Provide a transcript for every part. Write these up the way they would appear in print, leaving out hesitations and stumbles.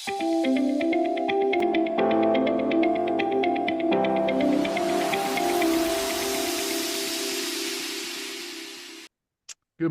Good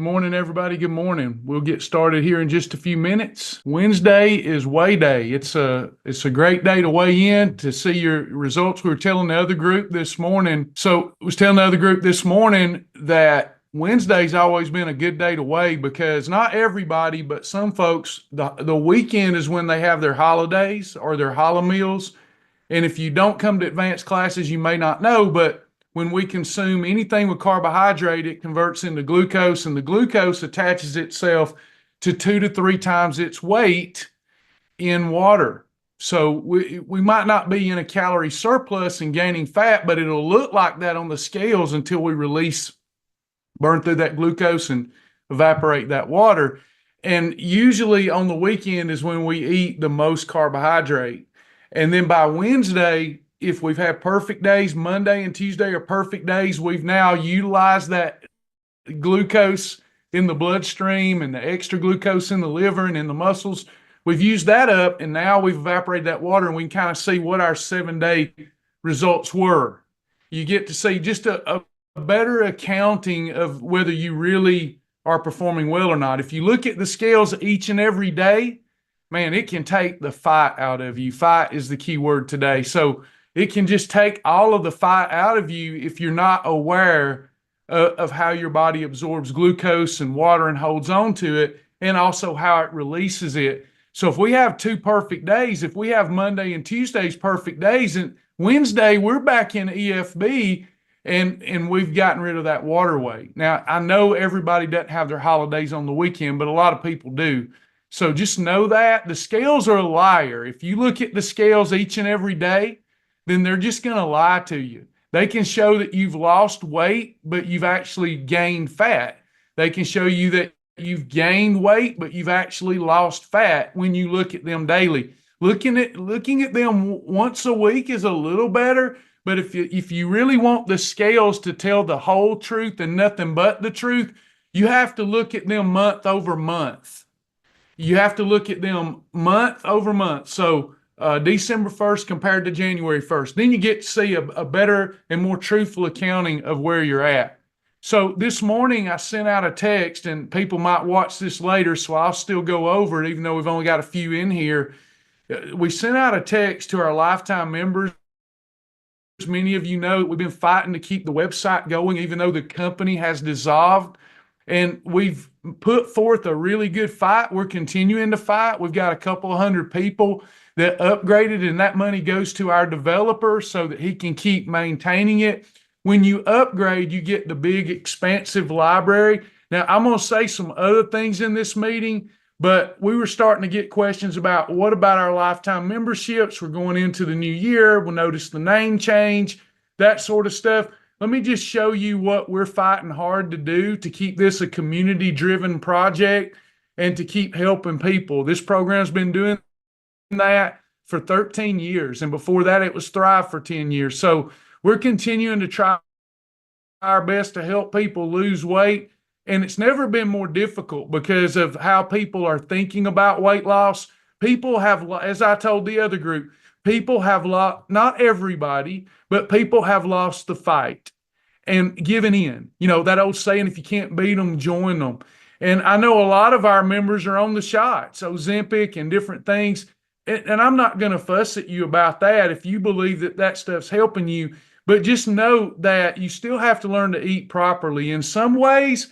morning, everybody. Good morning. We'll get started here in just a few minutes. Wednesday is weigh day. It's a great day to weigh in to see your results. We were telling the other group this morning. That Wednesday's always been a good day to weigh because not everybody, but some folks, the weekend is when they have their holidays or their holiday meals. And if you don't come to advanced classes, you may not know, but when we consume anything with carbohydrate, it converts into glucose, and the glucose attaches itself to 2 to 3 times its weight in water. So we might not be in a calorie surplus and gaining fat, but it'll look like that on the scales until we burn through that glucose and evaporate that water. And usually on the weekend is when we eat the most carbohydrate. And then by Wednesday, if we've had perfect days, Monday and Tuesday are perfect days, we've now utilized that glucose in the bloodstream and the extra glucose in the liver and in the muscles. We've used that up, and now we've evaporated that water, and we can kind of see what our 7-day results were. You get to see just a better accounting of whether you really are performing well or not. If you look at the scales each and every day, man, it can take the fight out of you. Fight is the key word today. So it can just take all of the fight out of you if you're not aware of how your body absorbs glucose and water and holds on to it, and also how it releases it. So if we have 2 perfect days, if we have Monday and Tuesday's perfect days, and Wednesday we're back in EFB and we've gotten rid of that water weight. Now, I know everybody doesn't have their holidays on the weekend, but a lot of people do. So just know that the scales are a liar. If you look at the scales each and every day, then they're just going to lie to you. They can show that you've lost weight, but you've actually gained fat. They can show you that you've gained weight, but you've actually lost fat when you look at them daily. Looking at them once a week is a little better, but if you really want the scales to tell the whole truth and nothing but the truth, you have to look at them month over month. You have to look at them month over month. So December 1st compared to January 1st. Then you get to see a better and more truthful accounting of where you're at. So this morning I sent out a text, and people might watch this later, so I'll still go over it even though we've only got a few in here. We sent out a text to our lifetime members. Many of you know we've been fighting to keep the website going even though the company has dissolved. And we've put forth a really good fight. We're continuing to fight. We've got a couple of hundred people that upgraded, and that money goes to our developer so that he can keep maintaining it. When you upgrade, you get the big, expansive library. Now, I'm going to say some other things in this meeting, but we were starting to get questions about what about our lifetime memberships? We're going into the new year. We'll notice the name change, that sort of stuff. Let me just show you what we're fighting hard to do to keep this a community-driven project and to keep helping people. This program's been doing that for 13 years, and before that it was Thrive for 10 years. So we're continuing to try our best to help people lose weight, and it's never been more difficult because of how people are thinking about weight loss. People have, as I told the other group, people have lost, not everybody, but people have lost the fight and given in. You know, that old saying, if you can't beat them, join them. And I know a lot of our members are on the shots, Ozempic and different things. And I'm not going to fuss at you about that if you believe that that stuff's helping you. But just know that you still have to learn to eat properly. In some ways,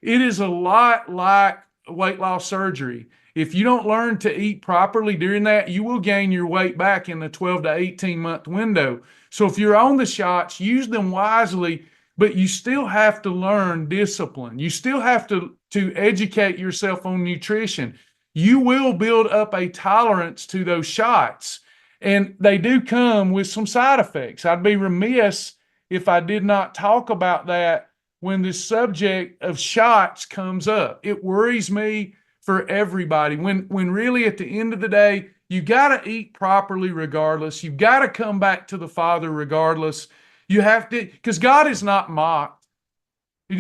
it is a lot like weight loss surgery. If you don't learn to eat properly during that, you will gain your weight back in the 12 to 18 month window. So if you're on the shots, use them wisely, but you still have to learn discipline. You still have to educate yourself on nutrition. You will build up a tolerance to those shots, and they do come with some side effects. I'd be remiss if I did not talk about that when this subject of shots comes up. It worries me for everybody when really at the end of the day, you got to eat properly regardless. You've got to come back to the Father regardless. You have to, because God is not mocked.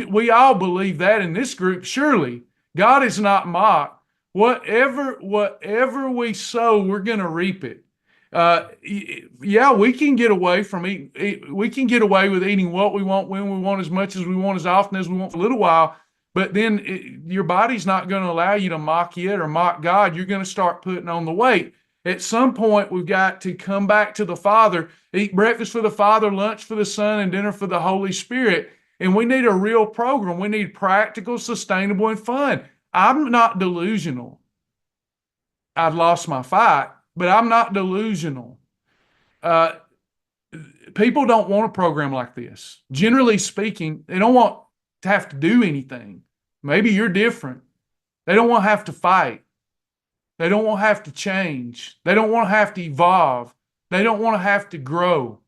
We all believe that in this group, surely. God is not mocked. Whatever we sow, we're going to reap it. Yeah, we can get away from we can get away with eating what we want, when we want, as much as we want, as often as we want for a little while. But then your body's not going to allow you to mock it or mock God. You're going to start putting on the weight. At some point, we've got to come back to the Father, eat breakfast for the Father, lunch for the Son, and dinner for the Holy Spirit. And we need a real program. We need practical, sustainable, and fun. I'm not delusional. I've lost my fight, but I'm not delusional. Uh, People don't want a program like this. Generally speaking, they don't want to have to do anything. Maybe you're different. They don't want to have to fight. They don't want to have to change. They don't want to have to evolve. They don't want to have to grow.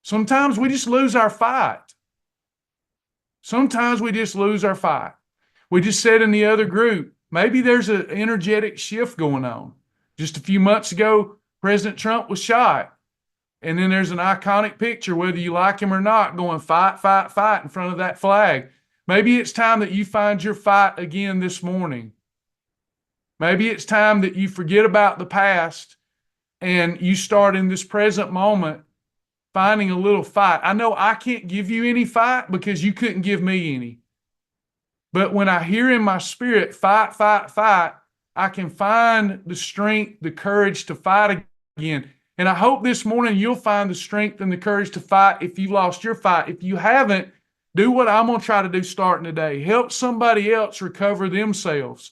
Sometimes we just lose our fight. Sometimes we just lose our fight. We just said in the other group, maybe there's an energetic shift going on. Just a few months ago, President Trump was shot. And then there's an iconic picture, whether you like him or not, going fight, fight, fight in front of that flag. Maybe it's time that you find your fight again this morning. Maybe it's time that you forget about the past and you start in this present moment finding a little fight. I know I can't give you any fight because you couldn't give me any. But when I hear in my spirit, fight, fight, fight, I can find the strength, the courage to fight again. And I hope this morning you'll find the strength and the courage to fight if you lost your fight. If you haven't, do what I'm going to try to do starting today. Help somebody else recover themselves.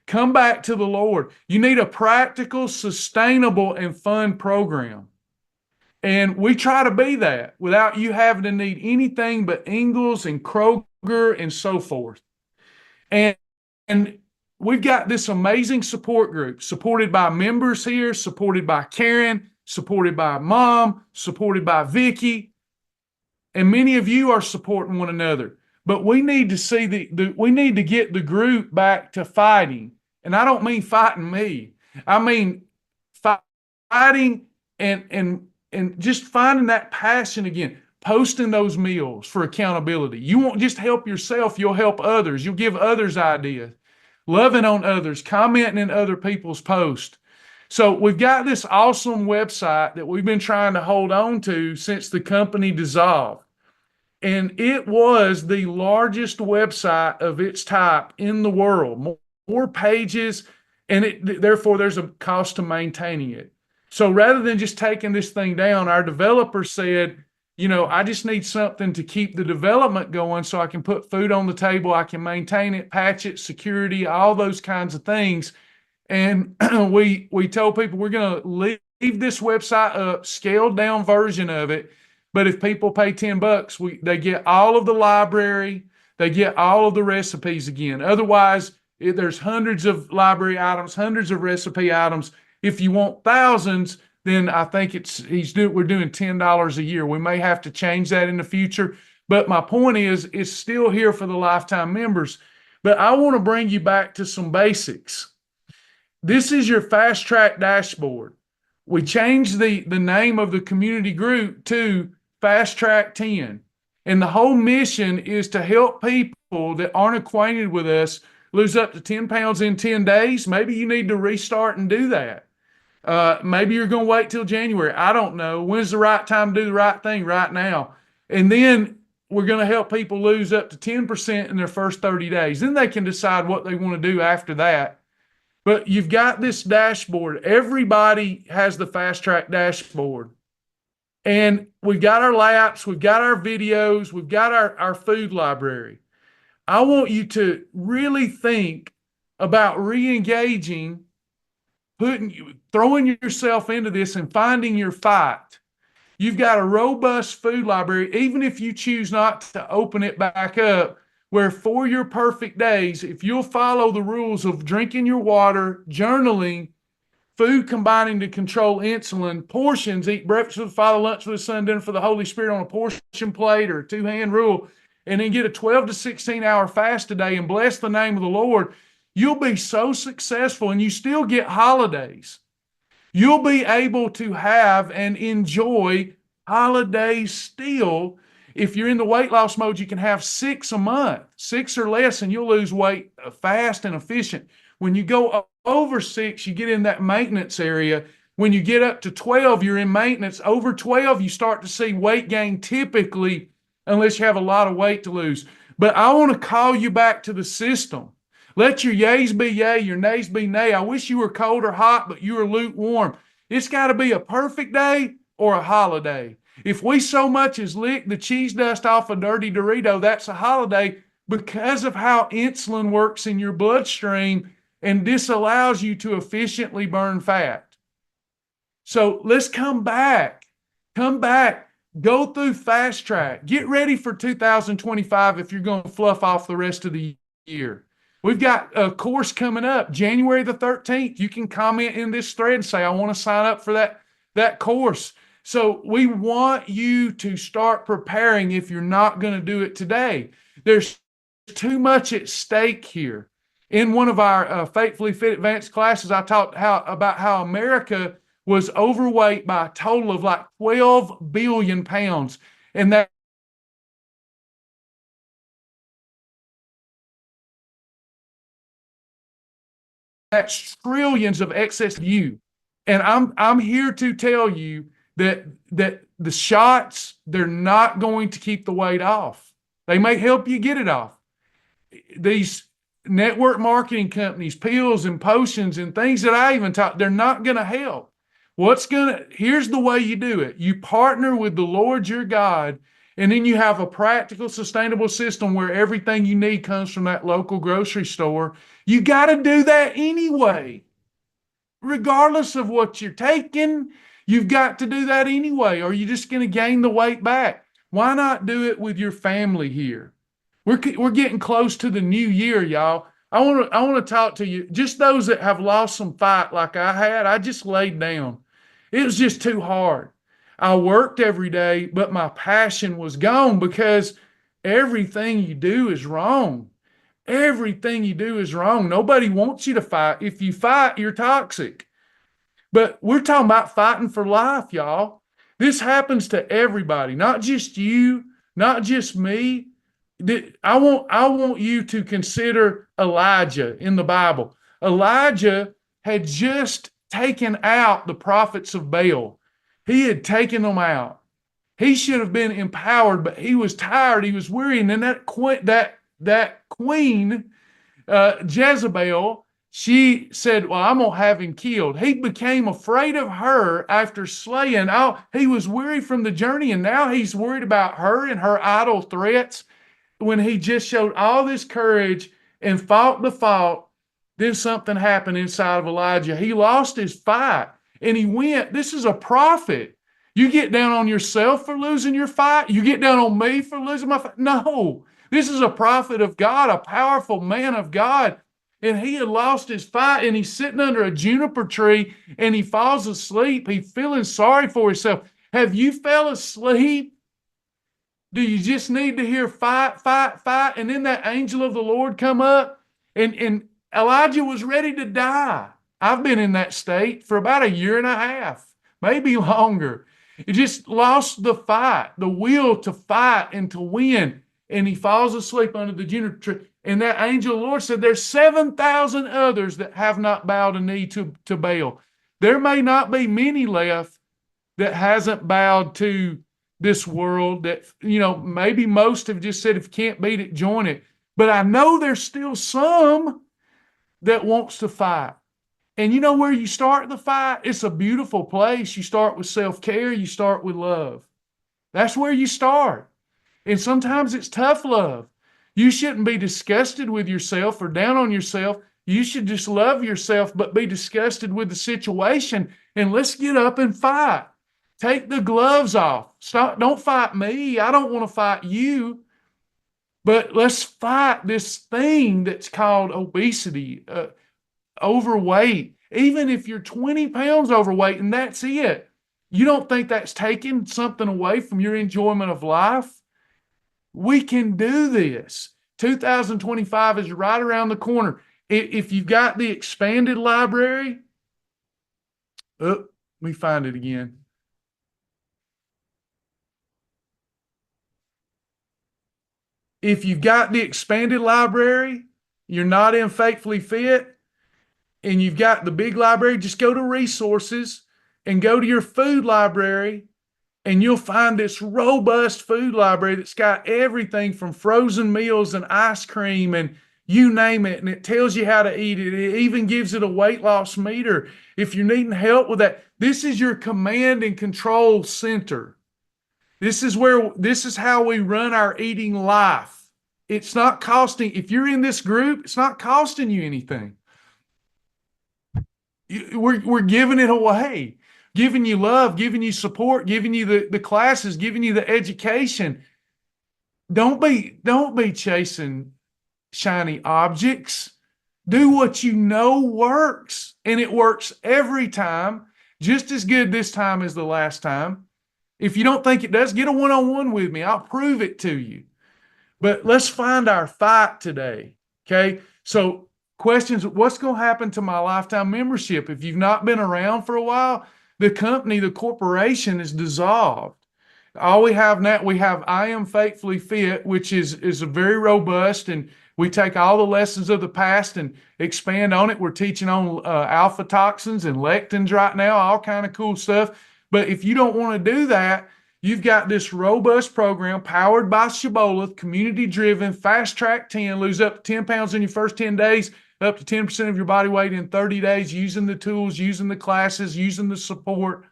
Come back to the Lord. You need a practical, sustainable, and fun program. And we try to be that without you having to need anything but Ingles and Kroger and so forth. And we've got this amazing support group supported by members here, supported by Karen, supported by Mom, supported by Vicky. And many of you are supporting one another. But we need to see we need to get the group back to fighting. And I don't mean fighting me. I mean fighting and just finding that passion again, posting those meals for accountability. You won't just help yourself, you'll help others. You'll give others ideas, loving on others, commenting in other people's posts. So we've got this awesome website that we've been trying to hold on to since the company dissolved. And it was the largest website of its type in the world, more pages, and therefore there's a cost to maintaining it. So rather than just taking this thing down, our developer said, I just need something to keep the development going so I can put food on the table, I can maintain it, patch it, security, all those kinds of things. And we told people we're going to leave this website up, scaled down version of it. But if people pay $10, they get all of the library, they get all of the recipes again. Otherwise, there's hundreds of library items, hundreds of recipe items. If you want thousands, then I think we're doing $10 a year. We may have to change that in the future. But my point is, it's still here for the lifetime members. But I want to bring you back to some basics. This is your fast track dashboard. We changed the name of the community group to Fast Track 10. And the whole mission is to help people that aren't acquainted with us lose up to 10 pounds in 10 days. Maybe you need to restart and do that. Maybe you're going to wait till January. I don't know. When's the right time to do the right thing? Right now. And then we're going to help people lose up to 10% in their first 30 days. Then they can decide what they want to do after that. But you've got this dashboard. Everybody has the Fast Track dashboard. And we've got our laps, we've got our videos, we've got our food library. I want you to really think about re-engaging, throwing yourself into this and finding your fight. You've got a robust food library, even if you choose not to open it back up, where for your perfect days, if you'll follow the rules of drinking your water, journaling, food combining to control insulin, portions, eat breakfast for the Father, lunch for the Son, dinner for the Holy Spirit on a portion plate or a two-hand rule, and then get a 12 to 16 hour fast a day and bless the name of the Lord, you'll be so successful, and you still get holidays. You'll be able to have and enjoy holidays still. If you're in the weight loss mode, you can have 6 a month, 6 or less, and you'll lose weight fast and efficient. When you go over 6, you get in that maintenance area. When you get up to 12, you're in maintenance. Over 12, you start to see weight gain typically, unless you have a lot of weight to lose. But I want to call you back to the system. Let your yays be yay, your nays be nay. I wish you were cold or hot, but you are lukewarm. It's got to be a perfect day or a holiday. If we so much as lick the cheese dust off a dirty Dorito, that's a holiday because of how insulin works in your bloodstream and disallows you to efficiently burn fat. So let's come back. Come back. Go through Fast Track. Get ready for 2025 if you're going to fluff off the rest of the year. We've got a course coming up, January the 13th. You can comment in this thread and say, I want to sign up for that course. So we want you to start preparing if you're not going to do it today. There's too much at stake here. In one of our Faithfully Fit Advanced classes, I talked about how America was overweight by a total of like 12 billion pounds. And that's trillions of excess you. And I'm here to tell you that the shots, they're not going to keep the weight off. They may help you get it off. These network marketing companies, pills and potions and things that I even taught, they're not going to help. Here's the way you do it. You partner with the Lord your God, and then you have a practical, sustainable system where everything you need comes from that local grocery store. You got to do that anyway. Regardless of what you're taking, you've got to do that anyway, or you're just going to gain the weight back. Why not do it with your family here? We're getting close to the new year, y'all. I want to talk to you, just those that have lost some fight like I had. I just laid down. It was just too hard. I worked every day, but my passion was gone because everything you do is wrong. Everything you do is wrong. Nobody wants you to fight. If you fight, you're toxic. But we're talking about fighting for life, y'all. This happens to everybody, not just you, not just me. I want you to consider Elijah in the Bible. Elijah had just taken out the prophets of Baal. He had taken them out. He should have been empowered, but he was tired. He was weary. And then that queen, Jezebel, she said, well, I'm going to have him killed. He became afraid of her after slaying. He was weary from the journey, and now he's worried about her and her idle threats. When he just showed all this courage and fought the fight, then something happened inside of Elijah. He lost his fight, and he went. This is a prophet. You get down on yourself for losing your fight? You get down on me for losing my fight? No. This is a prophet of God, a powerful man of God. And he had lost his fight, and he's sitting under a juniper tree, and he falls asleep. He's feeling sorry for himself. Have you fell asleep? Do you just need to hear fight, fight, fight? And then that angel of the Lord come up, and Elijah was ready to die. I've been in that state for about a year and a half, maybe longer. He just lost the fight, the will to fight and to win. And he falls asleep under the juniper tree. And that angel of the Lord said, there's 7,000 others that have not bowed a knee to Baal. There may not be many left that hasn't bowed to this world, that, maybe most have just said, if you can't beat it, join it. But I know there's still some that wants to fight. And you know where you start the fight? It's a beautiful place. You start with self-care. You start with love. That's where you start. And sometimes it's tough love. You shouldn't be disgusted with yourself or down on yourself. You should just love yourself, but be disgusted with the situation. And let's get up and fight. Take the gloves off. Don't fight me. I don't want to fight you. But let's fight this thing that's called obesity, overweight. Even if you're 20 pounds overweight and that's it, you don't think that's taking something away from your enjoyment of life? We can do this. 2025 is right around the corner. If you've got the expanded library, let me find it again. If you've got the expanded library, you're not in Faithfully Fit, and you've got the big library, just go to resources and go to your food library, and you'll find this robust food library that's got everything from frozen meals and ice cream and you name it. And it tells you how to eat it. It even gives it a weight loss meter. If you're needing help with that, this is your command and control center. This is how we run our eating life. It's not costing, if you're in this group, it's not costing you anything. We're giving it away, giving you love, giving you support, giving you the classes, giving you the education. Don't be chasing shiny objects. Do what you know works, and it works every time, just as good this time as the last time. If you don't think it does, get a one-on-one with me. I'll prove it to you. But let's find our fight today. Okay. So questions, what's going to happen to my lifetime membership? If you've not been around for a while, the company, the corporation is dissolved. All we have now, we have I Am Faithfully Fit, which is a very robust, and we take all the lessons of the past and expand on it. We're teaching on alpha toxins and lectins right now, all kind of cool stuff. But if you don't want to do that, you've got this robust program powered by Shibboleth, community-driven, Fast Track 10, lose up to 10 pounds in your first 10 days, up to 10% of your body weight in 30 days, using the tools, using the classes, using the support.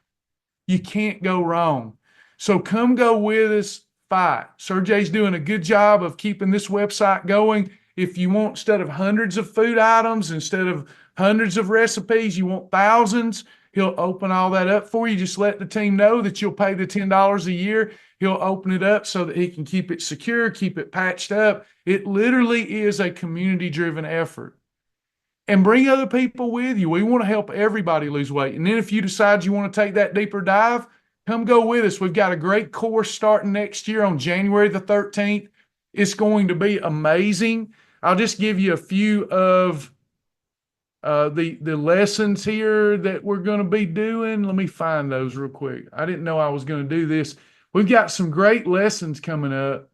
You can't go wrong. So come go with us, fight. Sergey's doing a good job of keeping this website going. If you want, instead of hundreds of food items, instead of hundreds of recipes, you want thousands, he'll open all that up for you. Just let the team know that you'll pay the $10 a year. He'll open it up so that he can keep it secure, keep it patched up. It literally is a community-driven effort. And bring other people with you. We want to help everybody lose weight. And then if you decide you want to take that deeper dive, come go with us. We've got a great course starting next year on January the 13th. It's going to be amazing. I'll just give you a few of the lessons here that we're going to be doing. Let me find those real quick. I didn't know I was going to do this. We've got some great lessons coming up.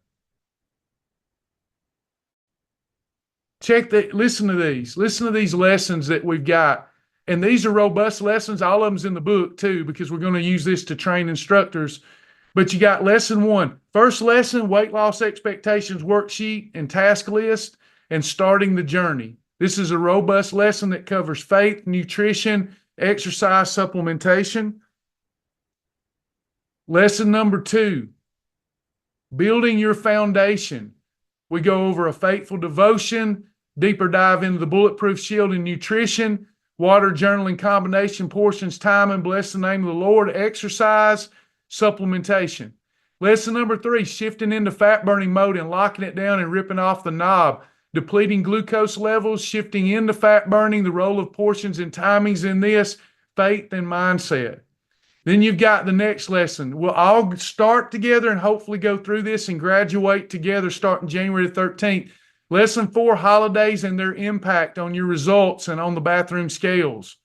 Listen to these. Listen to these lessons that we've got. And these are robust lessons. All of them's in the book too, because we're going to use this to train instructors. But you got lesson 1. First lesson, weight loss expectations worksheet and task list and starting the journey. This is a robust lesson that covers faith, nutrition, exercise, supplementation. Lesson number 2, building your foundation. We go over a faithful devotion, deeper dive into the bulletproof shield and nutrition, water, journaling, combination, portions, time, and bless the name of the Lord, exercise, supplementation. Lesson number 3, shifting into fat burning mode and locking it down and ripping off the knob. Depleting glucose levels, shifting into fat burning, the role of portions and timings in this, faith and mindset. Then you've got the next lesson. We'll all start together and hopefully go through this and graduate together starting January 13th. Lesson 4, holidays and their impact on your results and on the bathroom scales.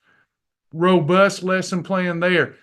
Robust lesson plan there.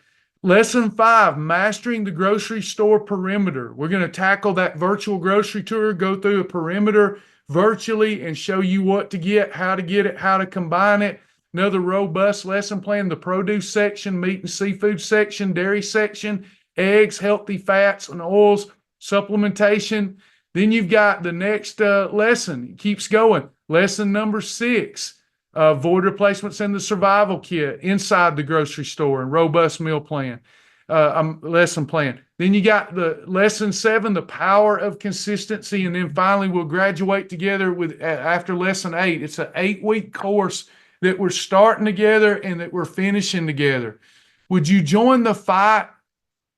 Lesson 5, mastering the grocery store perimeter. We're going to tackle that virtual grocery tour, go through a perimeter virtually and show you what to get, how to combine it. Another robust lesson plan, the produce section, meat and seafood section, dairy section, eggs, healthy fats and oils, supplementation. Then you've got the next lesson. It keeps going. Lesson number 6, void replacements in the survival kit inside the grocery store and robust meal plan, lesson plan. Then you got the lesson 7, the power of consistency. And then finally, we'll graduate together with after lesson 8. It's an 8-week course that we're starting together and that we're finishing together. Would you join the fight?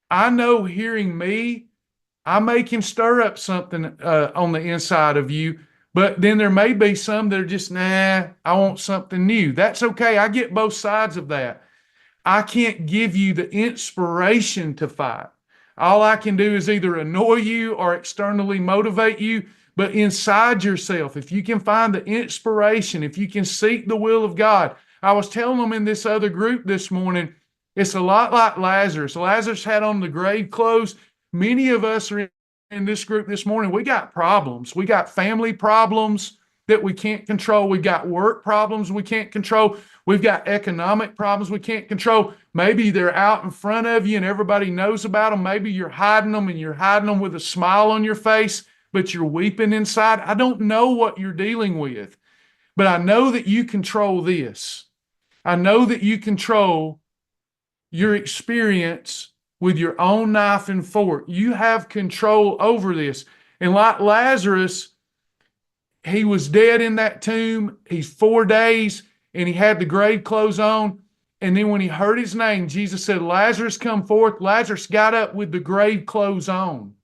I know hearing me, I may can stir up something on the inside of you, but then there may be some that are just, nah, I want something new. That's okay. I get both sides of that. I can't give you the inspiration to fight. All I can do is either annoy you or externally motivate you. But inside yourself, if you can find the inspiration, if you can seek the will of God. I was telling them in this other group this morning, it's a lot like Lazarus. Lazarus had on the grave clothes. Many of us are in this group this morning. We got problems. We got family problems. that we can't control. We've got work problems we can't control. We've got economic problems we can't control. Maybe they're out in front of you and everybody knows about them. Maybe you're hiding them and you're hiding them with a smile on your face, but you're weeping inside. I don't know what you're dealing with, but I know that you control this. I know that you control your experience with your own knife and fork. You have control over this. And like Lazarus, he was dead in that tomb. He's 4 days and he had the grave clothes on. And then when he heard his name, Jesus said, Lazarus, come forth. Lazarus got up with the grave clothes on.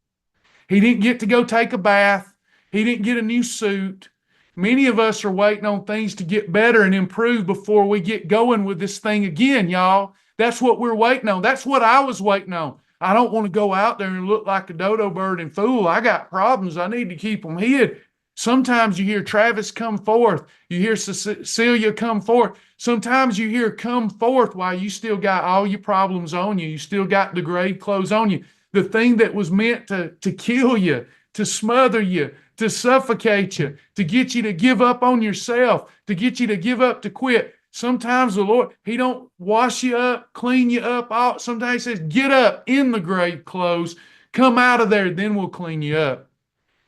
He didn't get to go take a bath. He didn't get a new suit. Many of us are waiting on things to get better and improve before we get going with this thing again, y'all. That's what we're waiting on. That's what I was waiting on. I don't want to go out there and look like a dodo bird and fool. I got problems. I need to keep them hid. Sometimes you hear Travis, come forth. You hear Cecilia, come forth. Sometimes you hear come forth while you still got all your problems on you. You still got the grave clothes on you. The thing that was meant to kill you, to smother you, to suffocate you, to get you to give up on yourself, to get you to give up, to quit. Sometimes the Lord, he don't wash you up, clean you up. Sometimes he says, get up in the grave clothes, come out of there, then we'll clean you up.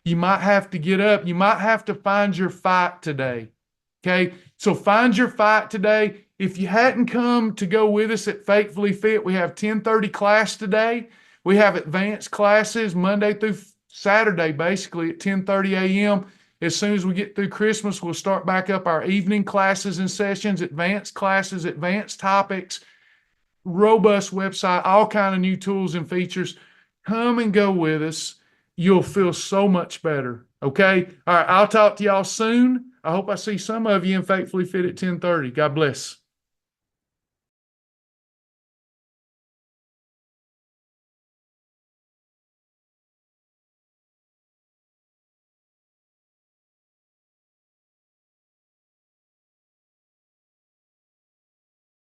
You might have to get up. You might have to find your fight today. Okay? So find your fight today. If you hadn't come to go with us at Faithfully Fit, we have 10:30 class today. We have advanced classes Monday through Saturday, basically at 10:30 a.m. As soon as we get through Christmas, we'll start back up our evening classes and sessions, advanced classes, advanced topics, robust website, all kind of new tools and features. Come and go with us. You'll feel so much better. Okay? All right. I'll talk to y'all soon. I hope I see some of you in Faithfully Fit at 10:30. God bless.